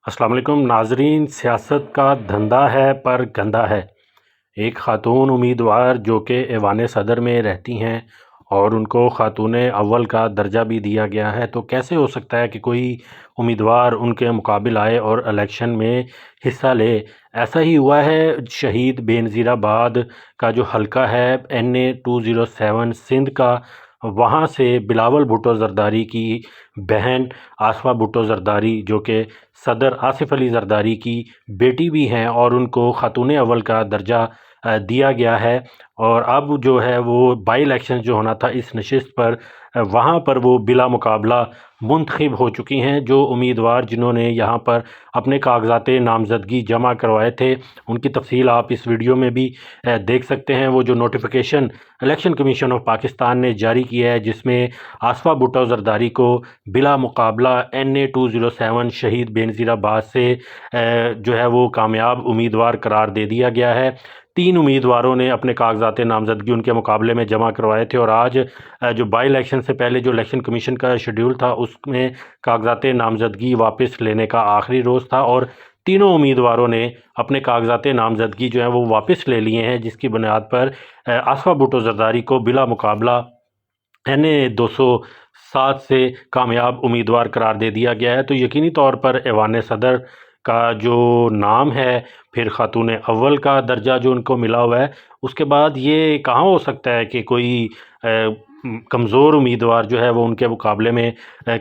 अस्सलाम वालेकुम नाजरीन। सियासत का धंधा है पर गंदा है। एक ख़ातून उम्मीदवार जो कि ऐवान सदर में रहती हैं और उनको ख़ातून अव्वल का दर्जा भी दिया गया है, तो कैसे हो सकता है कि कोई उम्मीदवार उनके मुकाबिल आए और इलेक्शन में हिस्सा ले। ऐसा ही हुआ है शहीद बेनज़ीराबाद का जो हलका है NA 207 सिंध का, वहाँ से बिलावल भुट्टो ज़रदारी की बहन आसफ़ा भुट्टो ज़रदारी जो कि सदर आसिफ़ अली ज़रदारी की बेटी भी हैं और उनको ख़ातून अव्वल का दर्जा दिया गया है। और अब जो है वो बाई इलेक्शन जो होना था इस नशिस्त पर, वहाँ पर वो बिला मुकाबला मुंतखब हो चुकी हैं। जो उम्मीदवार जिन्होंने यहाँ पर अपने कागज़ात नामज़दगी जमा करवाए थे, उनकी तफसील आप इस वीडियो में भी देख सकते हैं। वो जो notification election commission of Pakistan ने जारी किया है, जिसमें आसफ़ा भुट्टो ज़रदारी को बिला मुकाबला NA 207 शहीद बेनज़ीराबाद से जो है वो कामयाब उम्मीदवार करार दे दिया गया है। 3 उम्मीदवारों ने अपने कागज़ात नामज़दगी उनके मुकाबले में जमा करवाए थे और आज जो बाई इलेक्शन से पहले जो इलेक्शन कमीशन का शेड्यूल था, उसमें कागज़ात नामज़दगी वापस लेने का आखिरी रोज़ था और तीनों उम्मीदवारों ने अपने कागज़ात नामज़दगी जो है वो वापस ले लिए हैं, जिसकी बुनियाद पर आसफ़ा भुट्टो ज़रदारी को बिला मुकाबला NA 207 से कामयाब उम्मीदवार करार दे दिया गया है। तो यकीनी तौर पर ऐवान सदर का जो नाम है, फिर ख़ातून अव्वल का दर्जा जो उनको मिला हुआ है, उसके बाद ये कहाँ हो सकता है कि कोई कमज़ोर उम्मीदवार जो है वो उनके मुकाबले में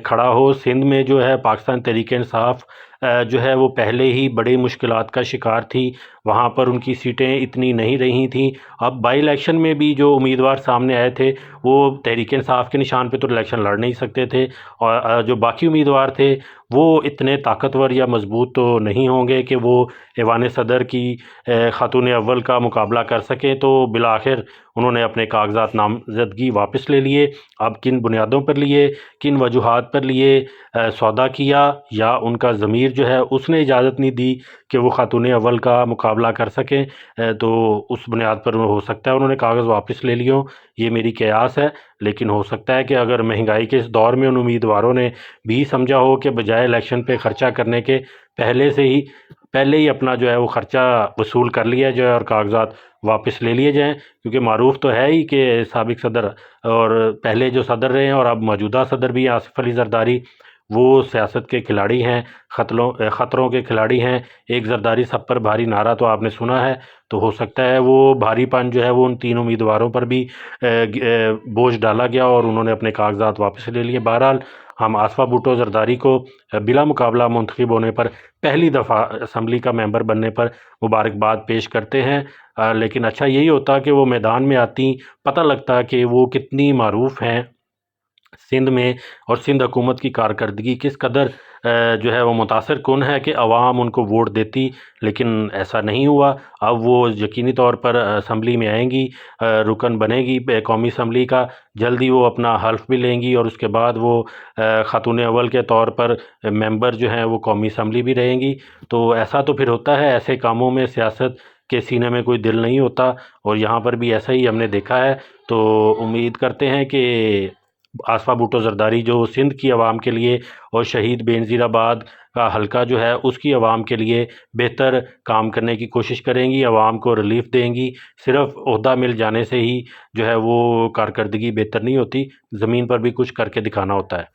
खड़ा हो। सिंध में जो है पाकिस्तान तहरीक इंसाफ जो है वो पहले ही बड़ी मुश्किलात का शिकार थी, वहाँ पर उनकी सीटें इतनी नहीं रही थी। अब बाई इलेक्शन में भी जो उम्मीदवार सामने आए थे वो तहरीक इंसाफ के निशान पे तो इलेक्शन लड़ नहीं सकते थे, और जो बाकी उम्मीदवार थे वो इतने ताकतवर या मजबूत तो नहीं होंगे कि वो ऐवान सदर की ख़ातून अव्वल का मुकाबला कर सकें। तो बिलाखिर उन्होंने अपने कागज़ात नामज़दगी वापस ले लिए। अब किन बुनियादों पर लिए, किन वजूहात पर लिए, सौदा किया या उनका ज़मीर जो है उसने इजाज़त नहीं दी कि वो ख़ातून अव्वल का मुकाबला कर सकें, तो उस बुनियाद पर हो सकता है उन्होंने कागज़ वापस ले लियो। ये मेरी क़यास है। लेकिन हो सकता है कि अगर महंगाई के इस दौर में उन उम्मीदवारों ने भी समझा हो कि बजाय इलेक्शन पे ख़र्चा करने के पहले ही अपना जो है वो ख़र्चा वसूल कर लिया जाए और कागज़ात वापस ले लिए जाएँ। क्योंकि मारूफ़ तो है ही कि साबिक़ सदर और पहले जो सदर रहे हैं और अब मौजूदा सदर भी आसिफ़ अली ज़रदारी, वो सियासत के खिलाड़ी हैं, ख़तरों के खिलाड़ी हैं। एक ज़रदारी सब पर भारी नारा तो आपने सुना है, तो हो सकता है वो भारीपन जो है वो उन 3 उम्मीदवारों पर भी बोझ डाला गया और उन्होंने अपने कागज़ात वापस ले लिए। बहरहाल हम आसफ़ा भुट्टो ज़रदारी को बिला मुकाबला मुंतखब होने पर, पहली दफ़ा असम्बली का मेंबर बनने पर मुबारकबाद पेश करते हैं। लेकिन अच्छा यही होता कि वो मैदान में आती, पता लगता कि वो कितनी मारूफ़ हैं सिंध में और सिंध हुकूमत की कारकर्दगी किस कदर जो है वो मुतासर कुन है कि अवाम उनको वोट देती। लेकिन ऐसा नहीं हुआ। अब वो यकीनी तौर पर असम्बली में आएंगी, रुकन बनेगी कौमी असम्बली का, जल्दी वो अपना हल्फ भी लेंगी और उसके बाद वो ख़ातून अव्वल के तौर पर मेंबर जो हैं वो कौमी असम्बली भी रहेंगी। तो ऐसा तो फिर होता है, ऐसे कामों में सियासत के सीने में कोई दिल नहीं होता और यहाँ पर भी ऐसा ही हमने देखा है। तो उम्मीद करते हैं कि आसफ़ा भुट्टो ज़रदारी जो सिंध की आवाम के लिए और शहीद बेनज़ीराबाद का हलका जो है उसकी आवाम के लिए बेहतर काम करने की कोशिश करेंगी, आवाम को रिलीफ़ देंगी। सिर्फ़ ओहदा मिल जाने से ही जो है वो कारकर्दगी बेहतर नहीं होती, ज़मीन पर भी कुछ करके दिखाना होता है।